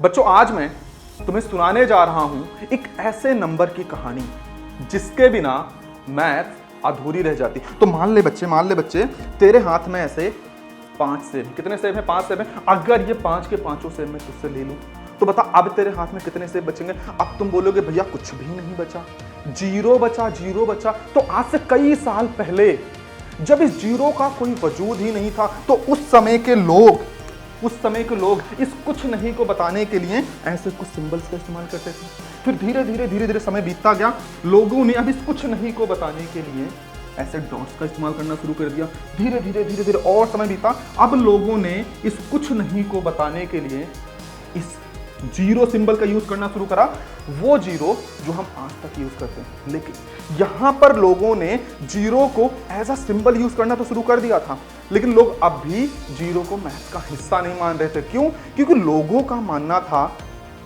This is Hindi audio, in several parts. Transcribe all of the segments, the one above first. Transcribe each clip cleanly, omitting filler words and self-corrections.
बच्चों, आज मैं तुम्हें सुनाने जा रहा हूं एक ऐसे नंबर की कहानी जिसके बिना मैथ अधूरी रह जाती। तो मान ले बच्चे, तेरे हाथ में ऐसे 5 सेब हैं। कितने सेब हैं? 5 सेब हैं। अगर ये 5 के पांचों सेब मैं तुझसे ले लूं तो बता अब तेरे हाथ में कितने सेब बचेंगे? अब तुम बोलोगे भैया कुछ भी नहीं बचा, जीरो बचा। तो आज से कई साल पहले जब इस जीरो का कोई वजूद ही नहीं था तो उस समय के लोग इस कुछ नहीं को बताने के लिए ऐसे कुछ सिंबल्स का इस्तेमाल करते थे। फिर धीरे धीरे समय बीतता गया, लोगों ने अब इस कुछ नहीं को बताने के लिए ऐसे डॉट्स का इस्तेमाल करना शुरू कर दिया। धीरे धीरे और समय बीता, अब लोगों ने इस कुछ नहीं को बताने के लिए इस जीरो सिंबल का यूज करना शुरू करा, वो जीरो जो हम आज तक यूज करते हैं। लेकिन यहां पर लोगों ने जीरो को एज अ सिंबल यूज करना तो शुरू कर दिया था, लेकिन लोग अब भी जीरो को मैथ का हिस्सा नहीं मान रहे थे। क्यों? क्योंकि लोगों का मानना था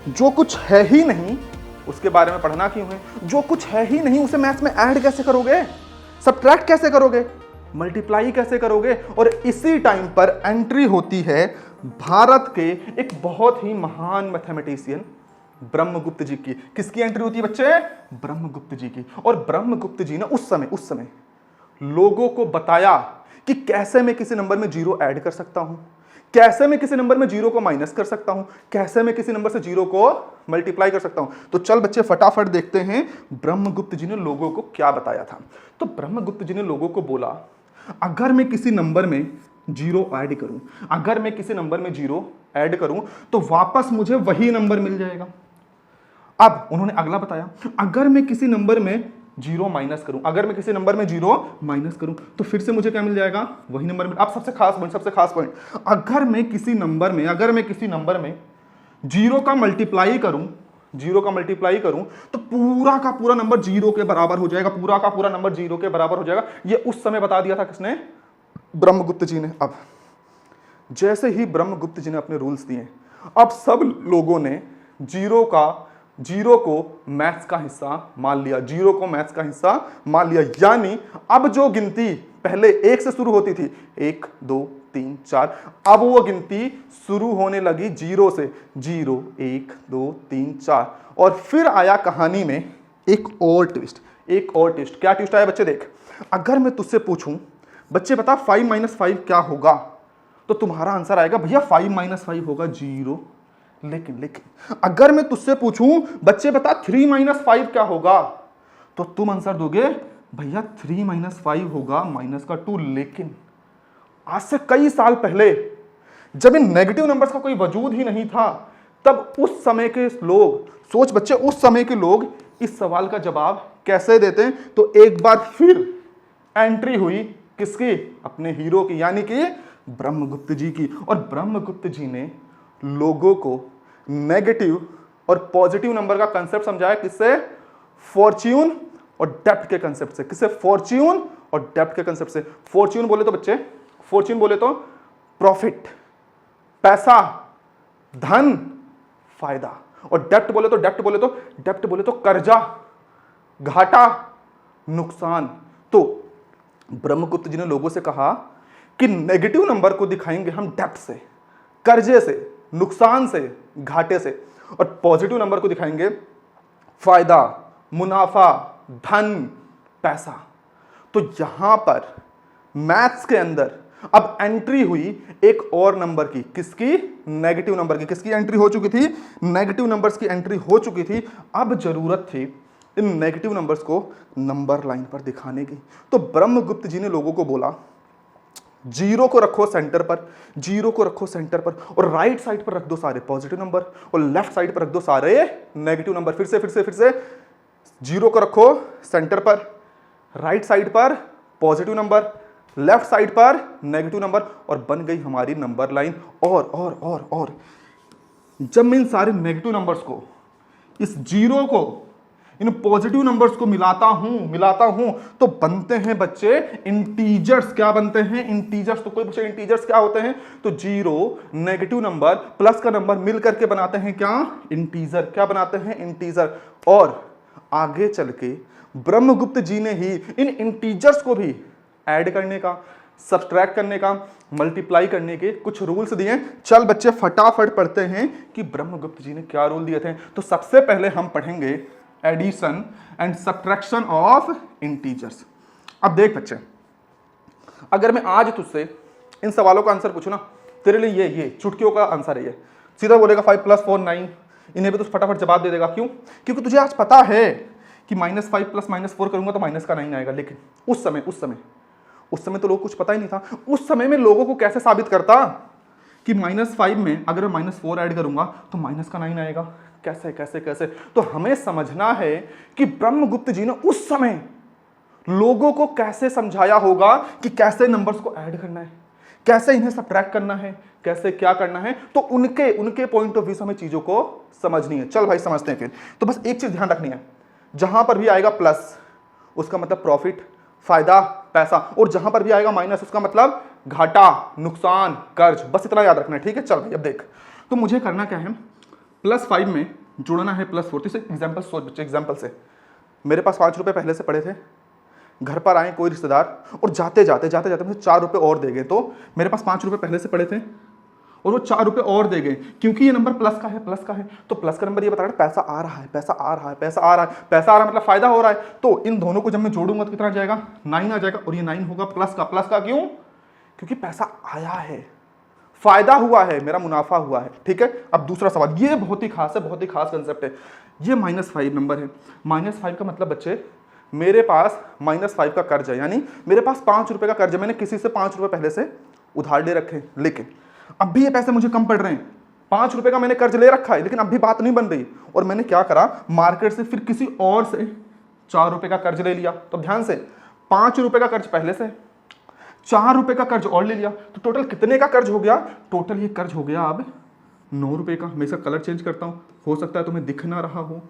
जो कुछ है ही नहीं उसके बारे में पढ़ना क्यों है? जो कुछ है ही नहीं उसे मैथ में ऐड कैसे करोगे, सब्ट्रैक्ट कैसे करोगे, मल्टीप्लाई कैसे करोगे? और इसी टाइम पर एंट्री होती है भारत के एक बहुत ही महान मैथमेटिशियन ब्रह्मगुप्त जी की। किसकी एंट्री होती है बच्चे? ब्रह्मगुप्त जी की। और ब्रह्मगुप्त जी ने उस समय लोगों को बताया कि कैसे मैं किसी नंबर में जीरो ऐड कर सकता हूं, कैसे मैं किसी नंबर में जीरो को माइनस कर सकता हूं, कैसे मैं किसी नंबर से जीरो को मल्टीप्लाई कर सकता हूं। तो चल बच्चे फटाफट देखते हैं ब्रह्मगुप्त जी ने लोगों को क्या बताया था। तो ब्रह्मगुप्त जी ने लोगों को बोला, अगर मैं किसी नंबर में जीरो ऐड करूं तो वापस मुझे वही नंबर मिल जाएगा। अब उन्होंने अगला बताया, अगर मैं किसी नंबर में जीरो माइनस करूं तो फिर से मुझे क्या मिल जाएगा? वही नंबर मिल। अब सबसे खास पॉइंट, अगर मैं किसी नंबर में जीरो का मल्टीप्लाई करूं तो पूरा का पूरा नंबर जीरो के बराबर हो जाएगा। ये उस समय बता दिया था किसने? ब्रह्मगुप्त जी ने। अब जैसे ही ब्रह्मगुप्त जी ने अपने रूल्स दिए, अब सब लोगों ने जीरो को मैथ्स का हिस्सा मान लिया। यानी अब जो गिनती पहले 1 से शुरू होती थी, 1 2 3 4, अब वो गिनती शुरू होने लगी जीरो से, 0 1 2 3 4। और फिर आया कहानी में एक और ट्विस्ट। क्या ट्विस्ट आया बच्चे? देख, अगर मैं तुझसे पूछूं बच्चे बता 5 - 5 क्या होगा, तो तुम्हारा आंसर आएगा भैया 5 - 5 होगा 0। लेकिन अगर मैं तुझसे पूछूं बच्चे बता 3 - 5 क्या होगा, तो तुम आंसर दोगे भैया 3 - 5 होगा -2। लेकिन आज से कई साल पहले जब इन नेगेटिव नंबर्स का कोई वजूद ही नहीं था, तब उस समय के लोग, सोच बच्चे, उस समय के लोग इस सवाल का जवाब कैसे देते? तो एक बार फिर एंट्री हुई किसकी? अपने हीरो की, यानी कि ब्रह्मगुप्त जी की। और ब्रह्मगुप्त जी ने लोगों को नेगेटिव और पॉजिटिव नंबर का कंसेप्ट समझाया। किससे? फॉर्च्यून और डेप्थ के कंसेप्ट से। फॉर्च्यून बोले तो प्रॉफिट, पैसा, धन, फायदा। और डेप्थ बोले तो कर्जा, घाटा, नुकसान। तो ब्रह्मगुप्त जी ने लोगों से कहा कि नेगेटिव नंबर को दिखाएंगे हम डेप्थ से, कर्जे से, नुकसान से, घाटे से, और पॉजिटिव नंबर को दिखाएंगे फायदा, मुनाफा, धन, पैसा। तो यहां पर मैथ्स के अंदर अब एंट्री हुई एक और नंबर की। किसकी? नेगेटिव नंबर की। किसकी एंट्री हो चुकी थी? नेगेटिव नंबर्स की एंट्री हो चुकी थी। अब जरूरत थी इन नेगेटिव नंबर्स को नंबर लाइन पर दिखाने की। तो ब्रह्मगुप्त जी ने लोगों को बोला, जीरो को रखो सेंटर पर, और राइट साइड पर रख दो सारे पॉजिटिव नंबर, और लेफ्ट साइड पर रख दो सारे नेगेटिव नंबर। फिर से जीरो को रखो सेंटर पर, राइट साइड पर पॉजिटिव नंबर, लेफ्ट साइड पर नेगेटिव नंबर, और बन गई हमारी नंबर लाइन। और जब मैं इन सारे नेगेटिव नंबर्स को, इस जीरो को, इन पॉजिटिव नंबर्स को मिलाता हूं तो बनते हैं बच्चे इंटीजर्स। क्या बनते हैं? इंटीजर्स। तो कोई पूछे इंटीजर्स क्या होते हैं? तो जीरो, नेगेटिव नंबर, प्लस का नंबर मिल करके बनाते हैं क्या? इंटीजर। क्या बनाते हैं? इंटीजर। और आगे चल के ब्रह्मगुप्त जी ने ही इन इंटीजर्स को भी ऐड करने का, सब्सट्रैक्ट करने का, मल्टीप्लाई करने के कुछ रूल्स दिए। चल बच्चे फटाफट पढ़ते हैं कि ब्रह्मगुप्त जी ने क्या रूल दिए थे। तो सबसे पहले हम पढ़ेंगे addition and subtraction of integers. अब देख बच्चे, अगर मैं आज तुझसे इन सवालों का आंसर पूछूं ना, तेरे लिए ये चुटकियों का आंसर है ये, सीधा बोलेगा 5 + 4 9, इन्हें भी तो फटाफट जवाब दे देगा। क्यों? क्योंकि तुझे आज पता है कि -5 + -4 करूंगा तो माइनस का 9 आएगा। लेकिन उस समय तो लोग कुछ पता ही नहीं था। उस समय में लोगों को कैसे साबित करता कि -5 में अगर मैं -4 ऐड करूंगा तो माइनस का 9 आएगा। कैसे कैसे कैसे? तो हमें समझना है कि ब्रह्मगुप्त जी ने उस समय लोगों को कैसे समझाया होगा कि कैसे नंबर्स को ऐड करना है, कैसे इन्हें सब्ट्रैक्ट करना है, कैसे क्या करना है। तो उनके पॉइंट ऑफ व्यू से हमें चीजों को समझनी है। चल भाई समझते हैं फिर। तो बस एक चीज ध्यान रखनी है, जहां पर भी आएगा प्लस उसका मतलब प्रॉफिट, फायदा, पैसा, और जहां पर भी आएगा माइनस उसका मतलब घाटा, नुकसान, कर्ज। बस इतना याद रखना है, ठीक है। चल भाई अब देख, तो मुझे करना क्या है, +5 में जोड़ना है +4। तो इसे एग्जाम्पल सोच बच्चे, एग्जाम्पल से मेरे पास 5 रुपए पहले से पड़े थे, घर पर आए कोई रिश्तेदार और जाते जाते मुझे 4 रुपए और दे गए। तो मेरे पास 5 रुपए पहले से पड़े थे और वो 4 रुपए और दे गए। क्योंकि ये नंबर प्लस का है तो प्लस का नंबर ये बता रहा है पैसा आ रहा है, पैसा आ रहा है, पैसा आ रहा है, पैसा आ रहा है मतलब फायदा हो रहा है। तो इन दोनों को जब मैं जोड़ूंगा तो कितना आ जाएगा, 9 आ जाएगा। और ये 9 होगा प्लस का क्यों? क्योंकि पैसा आया है, फायदा हुआ है, मेरा मुनाफा हुआ है। ठीक है। अब दूसरा सवाल, ये बहुत ही खास है, बहुत ही खास कंसेप्ट है। ये -5 नंबर है। -5 का मतलब बच्चे, मेरे पास -5 का कर्ज है, यानी मेरे पास 5 रुपए का कर्ज है। मैंने किसी से 5 रुपए पहले से उधार ले रखे, लेकिन अब भी ये पैसे मुझे कम पड़ रहे हैं। 5 रुपए का मैंने कर्ज ले रखा है, लेकिन अब भी बात नहीं बन रही। और मैंने क्या करा, मार्केट से फिर किसी और से 4 रुपए का कर्ज ले लिया। तो ध्यान से, 5 रुपए का कर्ज पहले से, 4 रुपए का कर्ज और ले लिया। तो टोटल कितने का कर्ज हो गया? टोटल ये कर्ज हो गया अब 9 रुपए का। मैं इसका कलर चेंज करता हूं, हो सकता है तुम्हें दिख ना रहा हो।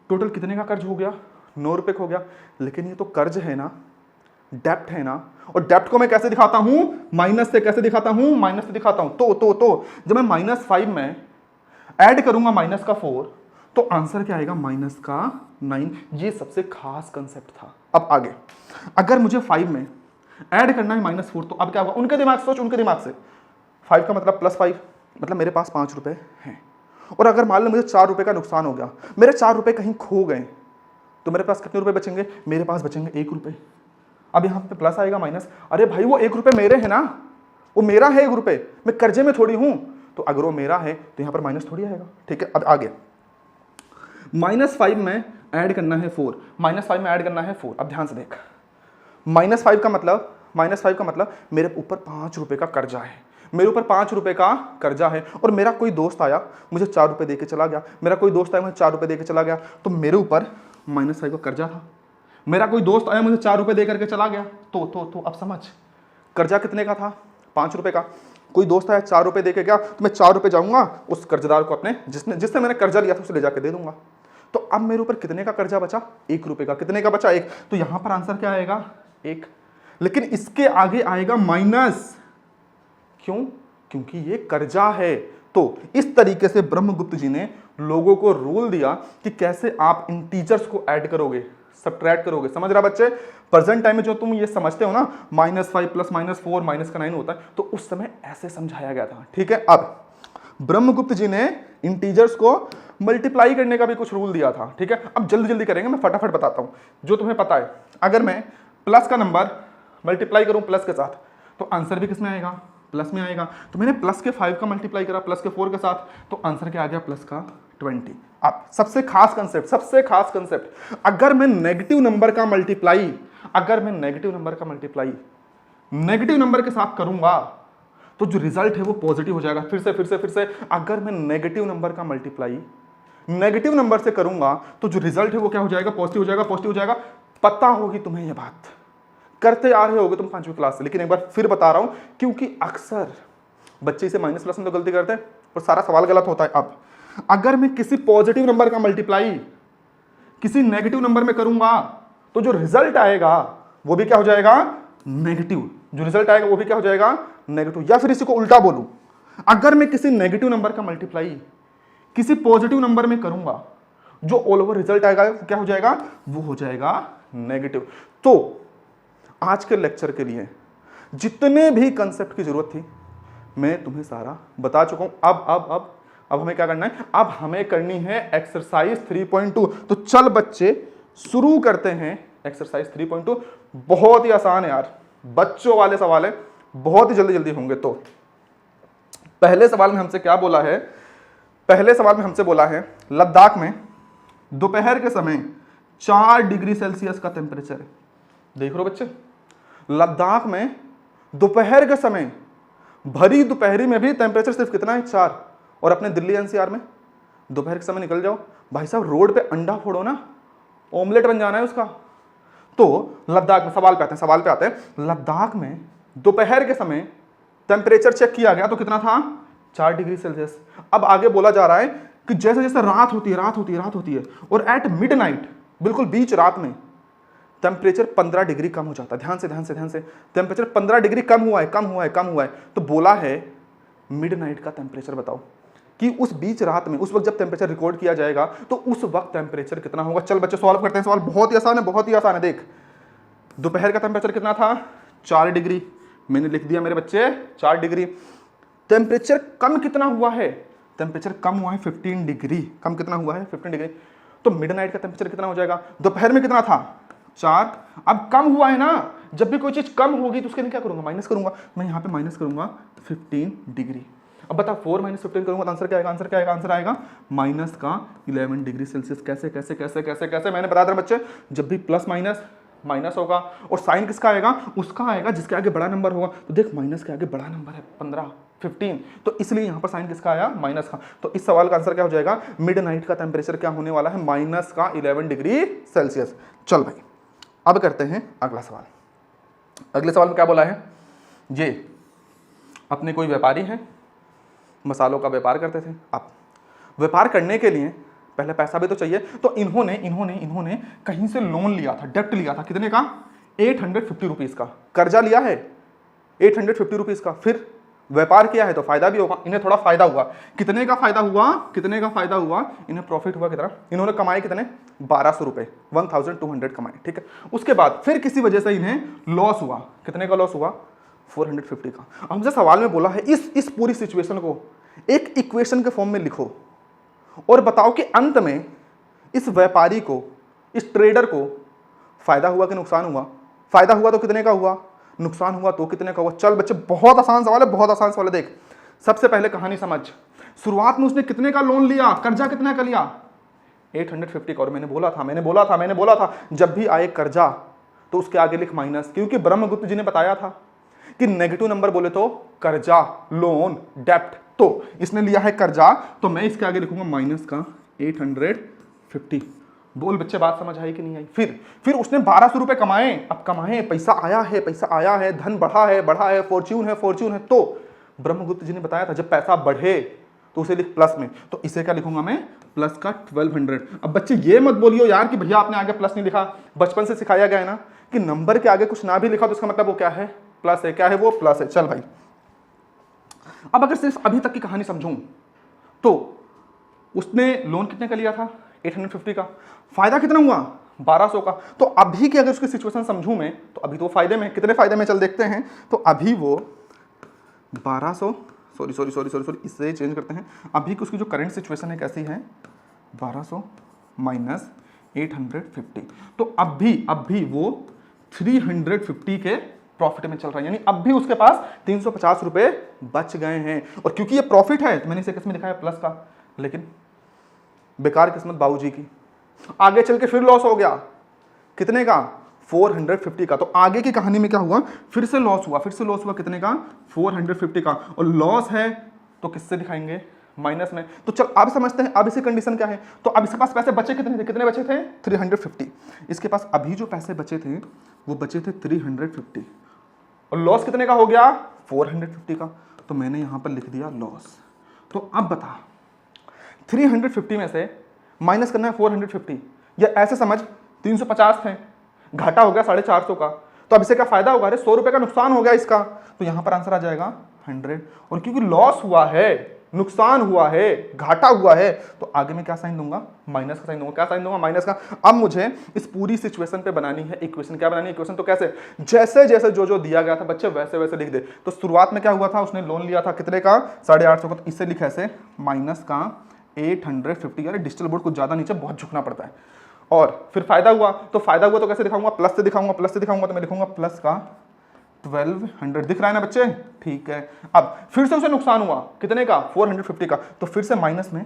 टोटल कितने का कर्ज हो गया? 9 रुपए का हो गया। लेकिन ये तो कर्ज है ना, डेप्ट है ना। और डेप्ट को मैं कैसे दिखाता हूं? माइनस से। कैसे दिखाता हूं? माइनस से दिखाता हूं। तो जब मैं -5 में ऐड करूंगा -4, तो आंसर क्या आएगा? -9। ये सबसे खास कंसेप्ट था। अब आगे, अगर मुझे 5 में ऐड करना है -4, तो अब क्या होगा? उनके दिमाग से सोच, उनके दिमाग से 5 का मतलब +5, मतलब मेरे पास 5 रुपए हैं। और अगर मान लो मुझे 4 रुपए का नुकसान हो गया, मेरे 4 रुपए कहीं खो गए, तो मेरे पास कितने रुपए बचेंगे? मेरे पास बचेंगे 1 रुपए। अब यहाँ पे प्लस आएगा माइनस। अरे भाई वो 1 रुपए मेरे है ना, वो मेरा है 1 रुपए, मैं कर्जे में थोड़ी हूं। तो अगर वो मेरा है तो यहाँ पर माइनस थोड़ी आएगा। ठीक है। अब आगे, -5 में ऐड करना है 4, -5 में ऐड करना है 4। अब ध्यान से देख, -5 का मतलब मेरे ऊपर 5 रुपए का कर्जा है, मेरे ऊपर 5 रुपए का कर्जा है। और मेरा कोई दोस्त आया, मुझे 4 रुपए देके चला गया, मेरा कोई दोस्त आया, मुझे 4 रुपए देके चला गया। तो मेरे ऊपर -5 का कर्जा था। मेरा कोई दोस्त आया, मुझे 4 रुपए दे करके चला गया। तो अब समझ, कर्जा कितने का था? 5 रुपए का। कोई दोस्त आया, 4 रुपए देके गया, तो मैं 4 रुपए जाऊंगा उस कर्जदार को, अपने जिससे मैंने कर्जा लिया था, उसे ले जाके दे दूंगा। तो अब मेरे ऊपर कितने का कर्जा बचा? 1 रुपए का। कितने का बचा? 1। तो यहां पर आंसर क्या आएगा? 1। लेकिन इसके आगे आएगा माइनस। क्यों? क्योंकि ये कर्जा है। तो इस तरीके से ब्रह्मगुप्त जी ने लोगों को रूल दिया कि कैसे आप इंटीजर्स को ऐड करोगे, सब्ट्रैक्ट करोगे। समझ रहा बच्चे? प्रेजेंट टाइम में जो तुम ये समझते हो ना, -5 + -4 -9 होता है, तो उस समय ऐसे समझाया गया था। ठीक है। अब ब्रह्मगुप्त जी ने इंटीजर्स को मल्टीप्लाई करने का भी कुछ रूल दिया था। ठीक है। अब जल्दी जल्दी करेंगे, मैं फटाफट बताता हूं जो तुम्हें पता है। अगर मैं प्लस का नंबर मल्टीप्लाई करूं प्लस के साथ, तो आंसर भी किस में आएगा? प्लस में आएगा। तो मैंने प्लस के 5 का मल्टीप्लाई करा प्लस के 4 के साथ, तो आंसर क्या आ गया? प्लस का 20। अब सबसे खास कंसेप्ट, अगर मैं नेगेटिव नंबर का मल्टीप्लाई नेगेटिव नंबर के साथ करूंगा, तो जो रिजल्ट है वो पॉजिटिव हो जाएगा। फिर से अगर मैं नेगेटिव नंबर का मल्टीप्लाई नेगेटिव नंबर से करूंगा, तो जो रिजल्ट है वो क्या हो जाएगा? पॉजिटिव हो जाएगा। पता होगी तुम्हें ये बात, करते आ रहे होगे तुम 5वीं क्लास से। लेकिन एक बार फिर बता रहा हूं, क्योंकि अक्सर बच्चे इसे माइनस प्लस में तो गलती करते हैं और सारा सवाल गलत होता है। अब अगर मैं किसी पॉजिटिव नंबर का मल्टीप्लाई किसी नेगेटिव नंबर में करूंगा, तो जो रिजल्ट आएगा वो भी क्या हो जाएगा? नेगेटिव। जो रिजल्ट आएगा वो भी क्या हो जाएगा? नेगेटिव। या फिर इसी को उल्टा बोलूं, अगर मैं किसी नेगेटिव नंबर का मल्टीप्लाई किसी पॉजिटिव नंबर में करूंगा, जो ऑल ओवर रिजल्ट आएगा क्या हो जाएगा? वो हो जाएगा नेगेटिव। तो आज के लेक्चर के लिए जितने भी कंसेप्ट की जरूरत थी मैं तुम्हें सारा बता चुका हूं। अब हमें क्या करना है, अब हमें करनी है एक्सरसाइज 3.2। तो चल बच्चे शुरू करते हैं एक्सरसाइज 3.2। बहुत ही आसान है यार, बच्चों वाले सवाल है, बहुत ही जल्दी जल्दी होंगे। तो पहले सवाल में हमसे क्या बोला है, पहले सवाल में हमसे बोला है लद्दाख में दोपहर के समय 4 डिग्री सेल्सियस का टेम्परेचर है। देख रहे हो बच्चे, लद्दाख में दोपहर के समय, भरी दोपहरी में भी टेम्परेचर सिर्फ कितना है 4। और अपने दिल्ली एनसीआर में दोपहर के समय निकल जाओ भाई साहब, रोड पे अंडा फोड़ो ना, ऑमलेट बन जाना है उसका। तो लद्दाख में सवाल पे आते हैं लद्दाख में दोपहर के समय टेम्परेचर चेक किया गया तो कितना था 4 डिग्री सेल्सियस। अब आगे बोला जा रहा है कि जैसे जैसे रात होती है और एट मिडनाइट, बिल्कुल बीच रात में टेम्परेचर 15 डिग्री कम हो जाता है। ध्यान से टेम्परेचर 15 डिग्री कम हुआ है। तो बोला है मिडनाइट का टेम्परेचर बताओ कि उस बीच रात में, उस वक्त जब टेम्परेचर रिकॉर्ड किया जाएगा तो उस वक्त टेम्परेचर कितना होगा। चल बच्चे सॉल्व करते हैं, सवाल बहुत ही आसान है। देख, दोपहर का टेम्परेचर कितना था 4 डिग्री, मैंने लिख दिया मेरे बच्चे 4 डिग्री। टेम्परेचर कम कितना हुआ है, टेम्परेचर कम हुआ है 15 डिग्री। कम कितना हुआ है 15 डिग्री। तो मिडनाइट का टेम्परेचर कितना हो जाएगा, दोपहर में कितना था 4, अब कम हुआ है ना। जब भी कोई चीज कम होगी तो उसके लिए क्या करूंगा, माइनस करूंगा। मैं यहाँ पे माइनस करूंगा 15 डिग्री। अब बता 4 - 15 करूंगा तो आंसर क्या आएगा, आंसर आएगा माइनस का 11 डिग्री सेल्सियस। कैसे मैंने बता दिया बच्चे, जब भी प्लस माइनस माइनस होगा और साइन किसका आएगा, उसका आएगा जिसके आगे बड़ा नंबर होगा। तो देख माइनस के आगे बड़ा नंबर है 15 15, तो इसलिए यहां पर साइन किसका आया, माइनस का। तो इस सवाल का आंसर क्या हो जाएगा, मिडनाइट का टेम्परेचर क्या होने वाला है, माइनस का 11 डिग्री सेल्सियस। चल भाई अब करते हैं अगला सवाल। अगले सवाल में क्या बोला है, ये अपने कोई व्यापारी हैं, मसालों का व्यापार करते थे। अब व्यापार करने के लिए पहले पैसा भी तो चाहिए, तो इन्होंने कहीं से लोन लिया था, डेप्ट लिया था, कितने का 850 रुपीज का कर्जा लिया है, 850 रुपीज का। फिर व्यापार किया है तो फायदा भी होगा, इन्हें थोड़ा फायदा हुआ। कितने का फायदा हुआ, इन्हें प्रॉफिट हुआ कितना, इन्होंने कमाए कितने 1200 रुपए, 1200 कमाए, ठीक है। उसके बाद फिर किसी वजह से इन्हें लॉस हुआ, कितने का लॉस हुआ 450 का। अब हमसे सवाल में बोला है इस पूरी सिचुएशन को एक इक्वेशन के फॉर्म में लिखो और बताओ कि अंत में इस व्यापारी को, इस ट्रेडर को फायदा हुआ कि नुकसान हुआ। फायदा हुआ तो कितने का हुआ, नुकसान हुआ तो कितने का हुआ। चल बच्चे बहुत आसान सवाल है, देख सबसे पहले कहानी समझ। शुरुआत में उसने कितने का लोन लिया, कर्जा कितने का लिया 850 का। और मैंने बोला था जब भी आए कर्जा तो उसके आगे लिख माइनस, क्योंकि ब्रह्मगुप्त जी ने बताया था कि नेगेटिव नंबर बोले तो कर्जा, लोन, डेप्ट। तो इसने लिया है कर्जा तो मैं इसके आगे लिखूंगा माइनस का 850। बोल बच्चे बात समझ आई कि नहीं आई। फिर उसने 1200 रुपए कमाए। अब कमाए, पैसा आया है, धन बढ़ा है, फॉर्च्यून है। तो ब्रह्मगुप्त जी ने बताया था जब पैसा बढ़े तो उसे लिख प्लस में, तो इसे क्या लिखूंगा मैं प्लस का 1200। अब बच्चे ये मत बोलियो यार कि भैया आपने आगे प्लस नहीं लिखा, बचपन से सिखाया गया है ना कि नंबर के आगे कुछ ना भी लिखा तो उसका मतलब वो क्या है, प्लस है। क्या है वो, प्लस है। चल भाई अब अगर सिर्फ अभी तक की कहानी समझूं तो उसने लोन कितने का लिया था 850 का, फायदा कितना हुआ 1200 का। तो अभी की अगर उसकी सिचुएशन समझूं मैं तो अभी तो फायदे में, कितने फायदे में चल देखते हैं। तो अभी वो 1200 सॉरी इससे चेंज करते हैं। अभी की उसकी जो करंट सिचुएशन है कैसी है 1200 माइनस 850, तो अभी वो 350 के प्रॉफिट में चल रहा है, यानी अब भी उसके पास 350 रुपए बच गए हैं। और क्योंकि ये प्रॉफिट है तो मैंने इसे किसमें लिखा है प्लस का, लेकिन बेकार किस्मत बाबूजी की, आगे चल के फिर लॉस हो गया कितने का 450 का। तो आगे की कहानी में क्या हुआ, फिर से लॉस हुआ कितने का 450 का। और लॉस है तो किससे दिखाएंगे माइनस में। तो चल अब समझते हैं अब इसी कंडीशन क्या है। तो अब इसके पास पैसे बचे कितने बचे थे 350। इसके पास अभी जो पैसे बचे थे वो बचे थे 350 और लॉस कितने का हो गया 450 का। तो मैंने यहां पर लिख दिया लॉस। तो अब बता 350 में से माइनस करना है 450, या ऐसे समझ 350 थे, घाटा हो गया 450 का। तो अब इसे क्या फायदा होगा, अरे 100 रुपए का नुकसान हो गया इसका। तो यहां पर आंसर आ जाएगा 100। और क्योंकि लॉस हुआ है नुकसान हुआ है, घाटा हुआ है, तो आगे मैं क्या साइन दूंगा, माइनस का साइन दूंगा। क्या साइन दूंगा, माइनस का। अब मुझे इस पूरी सिचुएशन पे बनानी है इक्वेशन। क्या बनानी है इक्वेशन, तो कैसे, जैसे जैसे जो जो दिया गया था बच्चे वैसे वैसे लिख दे। तो शुरुआत में क्या हुआ था, उसने लोन लिया था कितने का, 850 का, तो इससे लिखा ऐसे माइनस का 850। यार डिजिटल बोर्ड कुछ ज्यादा नीचे बहुत झुकना पड़ता है। और फिर फायदा हुआ, तो फायदा हुआ तो कैसे दिखाऊंगा, प्लस से दिखाऊंगा, प्लस से दिखाऊंगा, तो मैं लिखूंगा प्लस का 1200। दिख रहा है ना बच्चे, ठीक है। अब फिर से उसे नुकसान हुआ कितने का, 450 का, तो फिर से माइनस में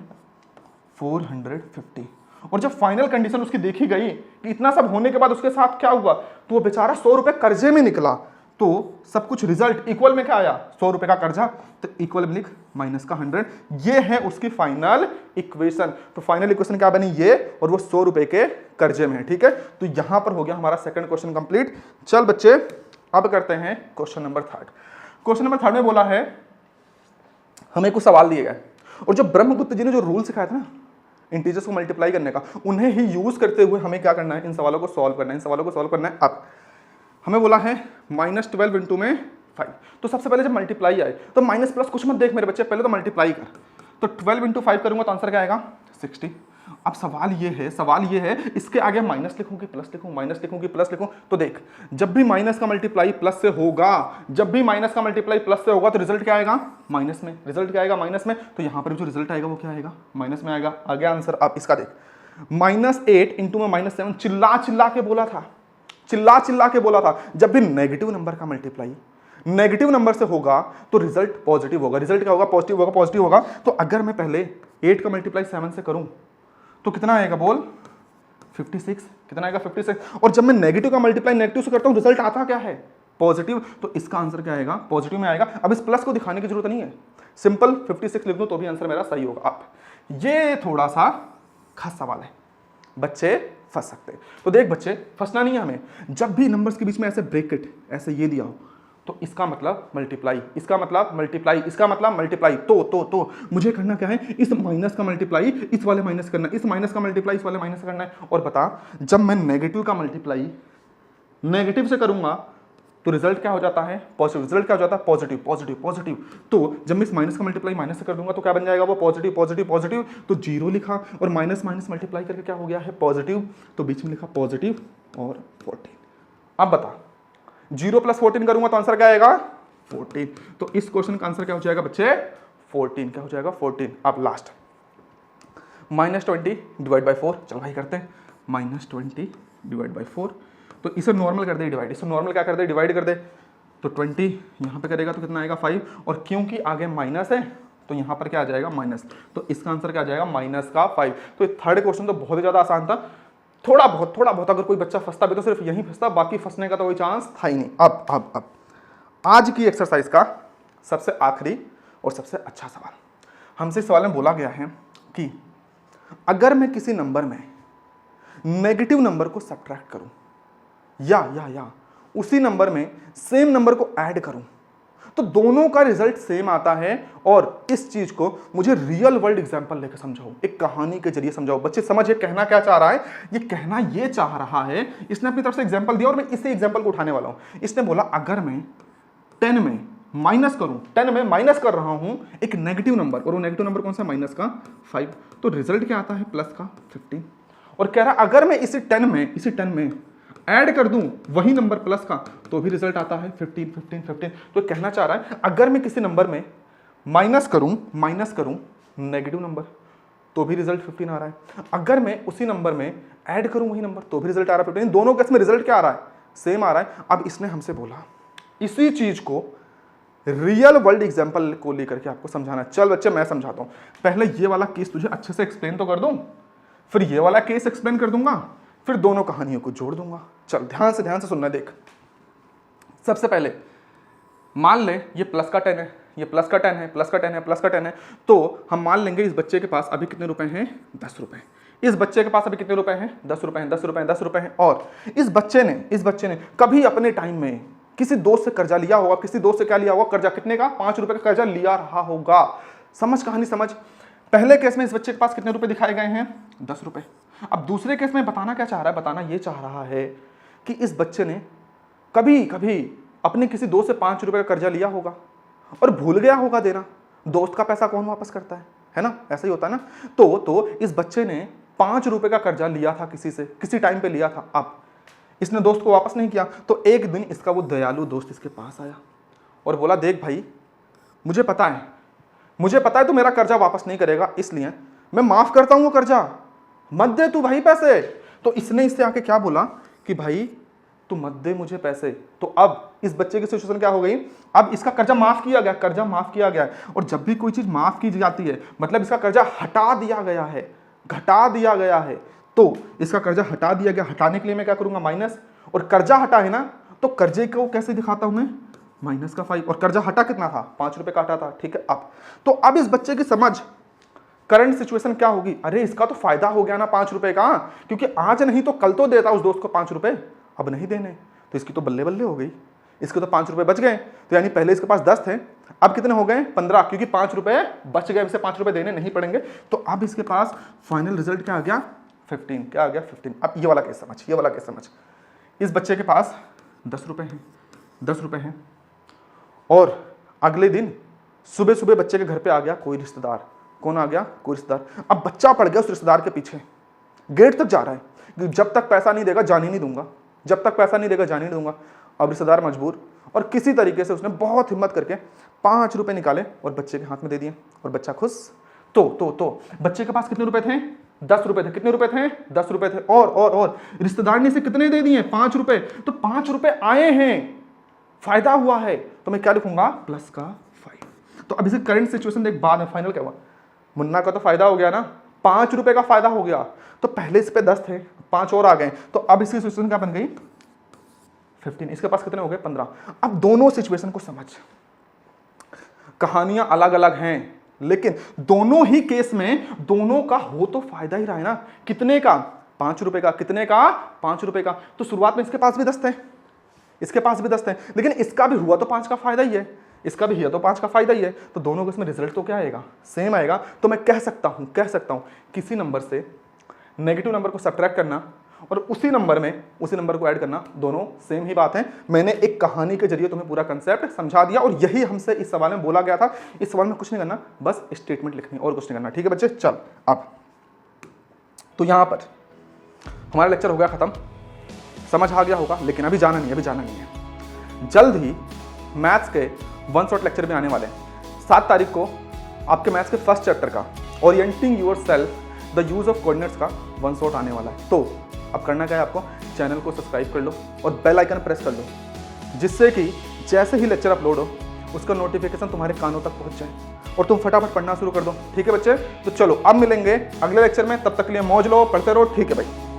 450। और जब फाइनल कंडीशन उसकी देखी गई कि इतना सब होने के बाद उसके साथ क्या हुआ, तो वो बेचारा 100 रुपए कर्जे में निकला। तो सब कुछ रिजल्ट इक्वल में क्या आया, 100 रुपए का कर्जा, तो इक्वल में लिख माइनस का 100। ये है उसकी फाइनल इक्वेशन। तो फाइनल इक्वेशन क्या बनी, ये, और वो 100 रुपए के कर्जे में है, ठीक है। तो यहां पर हो गया हमारा सेकंड क्वेश्चन कंप्लीट। चल बच्चे अब करते हैं क्वेश्चन नंबर 3। क्वेश्चन नंबर 3 में बोला है, हमें कुछ सवाल दिए गए, और जो ब्रह्मगुप्त जी ने जो रूल सिखाया था ना इंटीजर्स को मल्टीप्लाई करने का, उन्हें ही यूज करते हुए हमें क्या करना है, इन सवालों को सॉल्व करना है, इन सवालों को सॉल्व करना है। अब हमें बोला है -12 इंटू में 5। तो सबसे पहले जब मल्टीप्लाई आए तो माइनस प्लस कुछ मत देख मेरे बच्चे, पहले तो मल्टीप्लाई कर। तो 12 इंटू 5 करूंगा तो आंसर क्या आएगा, 60। अब सवाल ये है इसके आगे माइनस लिखूं कि प्लस लिखूं, माइनस लिखूं कि प्लस लिखूं। तो देख, जब भी माइनस का मल्टीप्लाई प्लस से होगा, जब भी माइनस का मल्टीप्लाई प्लस से होगा, तो रिजल्ट क्या आएगा, माइनस में। रिजल्ट क्या आएगा, माइनस में। तो यहां पर जो रिजल्ट आएगा वो क्या आएगा, माइनस में आएगा। आ गया आंसर। अब इसका देख, -8 इंटू में -7, चिल्ला चिल्ला के बोला था, चिल्ला चिल्ला के बोला था, जब भी नेगेटिव नंबर का मल्टीप्लाई नेगेटिव नंबर से होगा तो रिजल्ट पॉजिटिव होगा। रिजल्ट क्या होगा, पॉजिटिव होगा, पॉजिटिव होगा। तो अगर मैं पहले 8 का मल्टीप्लाई 7 से करूं तो कितना आएगा, बोल, 56। कितना आएगा, 56। और जब मैं नेगेटिव का मल्टीप्लाई नेगेटिव से करता हूं, रिजल्ट आता क्या है, पॉजिटिव। तो इसका आंसर क्या आएगा, पॉजिटिव में आएगा। अब इस प्लस को दिखाने की जरूरत नहीं है, सिंपल 56 लिख दूं तो भी आंसर मेरा सही होगा। अब ये थोड़ा सा खास सवाल है, बच्चे फंस सकते हैं। तो देख बच्चे, फंसना नहीं है हमें। जब भी नंबर्स के बीच में ऐसे ब्रैकेट ऐसे ये दिया हो, तो इसका मतलब मल्टीप्लाई, इसका मतलब मल्टीप्लाई, इसका मतलब मल्टीप्लाई। तो मुझे करना क्या है, इस माइनस का मल्टीप्लाई इस वाले माइनस करना है, इस माइनस का मल्टीप्लाई इस वाले माइनस करना है। और बता, जब मैं नेगेटिव का मल्टीप्लाई नेगेटिव से करूंगा तो रिजल्ट क्या हो जाता है, पॉजिटिव। रिजल्ट क्या हो जाता है, पॉजिटिव, पॉजिटिव, पॉजिटिव। तो जब मैं इस माइनस का मल्टीप्लाई माइनस से कर दूंगा तो क्या बन जाएगा, वो पॉजिटिव, पॉजिटिव, पॉजिटिव। तो 0 लिखा और माइनस माइनस मल्टीप्लाई करके क्या हो गया है, पॉजिटिव। तो बीच में लिखा पॉजिटिव और 14। अब बता, 0 + 14 करूंगा तो आंसर क्या आएगा, 14। तो इस क्वेश्चन का आंसर क्या हो जाएगा बच्चे, 14। क्या हो जाएगा, 14। अब लास्ट, -20 डिवाइड बाई 4। चल भाई करते हैं, -20 डिवाइड बाई 4। तो इसे नॉर्मल कर दे डिवाइड, इसे नॉर्मल क्या कर दे, डिवाइड कर दे। तो 20 यहाँ पे करेगा तो कितना आएगा, 5। और क्योंकि आगे माइनस है तो यहाँ पर क्या आ जाएगा, माइनस। तो इसका आंसर क्या आ जाएगा, -5। तो थर्ड क्वेश्चन तो बहुत ही ज़्यादा आसान था। थोड़ा बहुत अगर कोई बच्चा फंसता भी तो सिर्फ यहीं फंसता, बाकी फंसने का तो कोई चांस था ही नहीं। अब आज की एक्सरसाइज का सबसे आखिरी और सबसे अच्छा सवाल, हमसे सवाल में बोला गया है कि अगर मैं किसी नंबर में नेगेटिव नंबर को सब्ट्रैक्ट करूं या उसी नंबर में सेम नंबर को ऐड करूं तो दोनों का रिजल्ट सेम आता है। और इस चीज को मुझे रियल वर्ल्ड एग्जांपल लेकर समझाओ, एक कहानी के जरिए समझाओ। बच्चे समझ ये कहना क्या चाह रहा है, ये कहना ये चाह रहा है, इसने अपनी तरफ से एग्जांपल दिया और मैं इसी एग्जांपल को उठाने वाला हूं। इसने बोला अगर मैं 10 में माइनस करूं, 10 में माइनस कर रहा हूं एक नेगेटिव नंबर, और वो नेगेटिव नंबर कौन सा, माइनस का 5, तो रिजल्ट क्या आता है, प्लस का 15। और कह रहा अगर मैं इसी 10 में ऐड कर दूं वही नंबर प्लस का तो भी रिजल्ट आता है 15। तो कहना चाह रहा है अगर मैं किसी नंबर में माइनस करूं नेगेटिव नंबर तो भी रिजल्ट 15 आ रहा है, अगर मैं उसी नंबर में ऐड करूं वही नंबर तो भी रिजल्ट आ रहा है 15। दोनों केस में रिजल्ट क्या आ रहा है, सेम आ रहा है। अब इसने हमसे बोला इसी चीज को रियल वर्ल्ड एग्जांपल को लेकर के आपको समझाना। चल बच्चे मैं समझाता हूं, पहले ये वाला केस तुझे अच्छे से एक्सप्लेन तो कर दूं, फिर ये वाला केस एक्सप्लेन कर दूंगा, फिर दोनों कहानियों को जोड़ दूंगा। चल ध्यान से सुनना। देख, सबसे पहले मान ले ये प्लस का 10 है, ये प्लस का 10 है, प्लस का 10 है, प्लस का 10 है। तो हम मान लेंगे इस बच्चे के पास अभी कितने रुपए हैं, 10 रुपए। इस बच्चे के पास अभी कितने रुपए हैं, 10 रुपए हैं, 10 रुपए हैं, 10 रुपए हैं। और इस बच्चे ने कभी अपने टाइम में किसी दोस्त से कर्जा लिया होगा, किसी दोस्त से क्या लिया होगा, कर्जा कितने का, 5 रुपए का कर्जा लिया रहा होगा। समझ कहानी समझ। पहले केस में इस बच्चे के पास कितने रुपए दिखाए गए हैं, 10 रुपए। अब दूसरे केस में बताना क्या चाह रहा है, बताना ये चाह रहा है कि इस बच्चे ने कभी कभी अपने किसी दोस्त से 5 रुपए का कर्जा लिया होगा और भूल गया होगा देना, दोस्त का पैसा कौन वापस करता है ना? ऐसा ही होता है ना। तो इस बच्चे ने 5 रुपए का कर्जा लिया था किसी से, किसी टाइम पे लिया था, अब इसने दोस्त को वापस नहीं किया। तो एक दिन इसका वो दयालु दोस्त इसके पास आया और बोला, देख भाई, मुझे पता है तू मेरा कर्जा वापस नहीं करेगा, इसलिए मैं माफ करता हूं वो कर्जा, मत दे तू भाई पैसे। तो इसने इससे आके क्या बोला कि भाई तू मत दे मुझे पैसे। तो अब इस बच्चे की सिचुएशन क्या हो गई, अब इसका कर्जा माफ किया गया, कर्जा माफ किया गया है। और जब भी कोई चीज माफ की जाती है मतलब इसका कर्जा हटा दिया गया है, घटा दिया गया है। तो इसका कर्जा हटा दिया गया, हटाने के लिए मैं क्या करूंगा, माइनस। और कर्जा हटा है ना, तो कर्जे को कैसे दिखाता हूं मैं, माइनस का 5। और कर्जा हटा कितना था, 5 रुपए का हटा था, ठीक है। अब तो अब इस बच्चे की समझ, करंट सिचुएशन क्या होगी, अरे इसका तो फायदा हो गया ना 5 रुपए का, क्योंकि आज नहीं तो कल तो देता उस दोस्त को 5 रुपए, अब नहीं देने, तो इसकी तो बल्ले बल्ले हो गई, इसके तो 5 रुपए बच गए। तो यानी पहले इसके पास 10 थे, अब कितने हो गए, 15, क्योंकि 5 रुपए बच गए, इसे 5 रुपए देने नहीं पड़ेंगे। तो अब इसके पास फाइनल रिजल्ट क्या आ गया, 15। क्या आ गया, 15। अब ये वाला केस समझ, ये वाला केस समझ। इस बच्चे के पास 10 रुपए हैं, 10 रुपए हैं, और अगले दिन सुबह सुबह बच्चे के घर पे आ गया कोई रिश्तेदार। कौन आ गया, कोई रिश्तेदार। अब बच्चा पड़ गया उस रिश्तेदार के पीछे, गेट तक जा रहा है, जब तक पैसा नहीं देगा जाने नहीं दूंगा, जब तक पैसा नहीं देगा जाने नहीं दूंगा। अब रिश्तेदार मजबूर, और किसी तरीके से उसने बहुत हिम्मत करके 5 रुपए निकाले और बच्चे के हाथ में दे दिए, और बच्चा खुश। तो बच्चे के पास कितने रुपए थे, 10 रुपए थे। कितने रुपए थे, 10 रुपए थे। और रिश्तेदार ने इसे कितने दे दिए, 5 रुपए। तो 5 रुपए आए हैं, फायदा हुआ है, तो मैं क्या लिखूंगा, प्लस का 5। तो अब इसे करंट सिचुएशन देख, बाद में फाइनल क्या हुआ, मुन्ना का तो फायदा हो गया ना, 5 रुपए का फायदा हो गया। तो पहले इस पे 10 थे, 5 और आ गए, तो अब इसकी सिचुएशन क्या बन गई, 15। इसके पास कितने हो गए, 15। अब दोनों सिचुएशन को समझ, कहानियां अलग अलग हैं, लेकिन दोनों ही केस में दोनों का हो तो फायदा ही रहा है ना। कितने का, 5 रुपए का। कितने का, 5 रुपए का। तो शुरुआत में इसके पास भी 10 थे, इसके पास भी 10 थे, लेकिन इसका भी हुआ तो 5 का फायदा ही है, इसका भी है तो 5 का फायदा ही है। तो दोनों के इसमें रिजल्ट तो क्या आएगा, सेम आएगा। तो मैं कह सकता हूं किसी नंबर से नेगेटिव नंबर को सब्ट्रैक्ट करना और उसी नंबर को ऐड करना, दोनों सेम ही बात है। मैंने एक कहानी के जरिए तुम्हें पूरा कंसेप्ट समझा दिया, और यही हमसे इस सवाल में बोला गया था। इस सवाल में कुछ नहीं करना, बस स्टेटमेंट लिखनी, और कुछ नहीं करना, ठीक है बच्चे। चल अब तो यहां पर हमारा लेक्चर हो गया खत्म, समझ आ गया होगा, लेकिन अभी जाना नहीं है। जल्द ही मैथ्स के 1 शॉट लेक्चर भी आने वाले हैं। 7 तारीख को आपके मैथ्स के फर्स्ट चैप्टर का orienting yourself the use of coordinates का 1 शॉट आने वाला है। तो अब करना क्या है, आपको चैनल को सब्सक्राइब कर लो और बेल आइकन प्रेस कर लो, जिससे कि जैसे ही लेक्चर अपलोड हो उसका नोटिफिकेशन तुम्हारे कानों तक पहुंच जाए और तुम फटाफट पढ़ना शुरू कर दो, ठीक है बच्चे। तो चलो अब मिलेंगे अगले लेक्चर में, तब तक के लिए मौज लो, पढ़ते रहो, ठीक है भाई।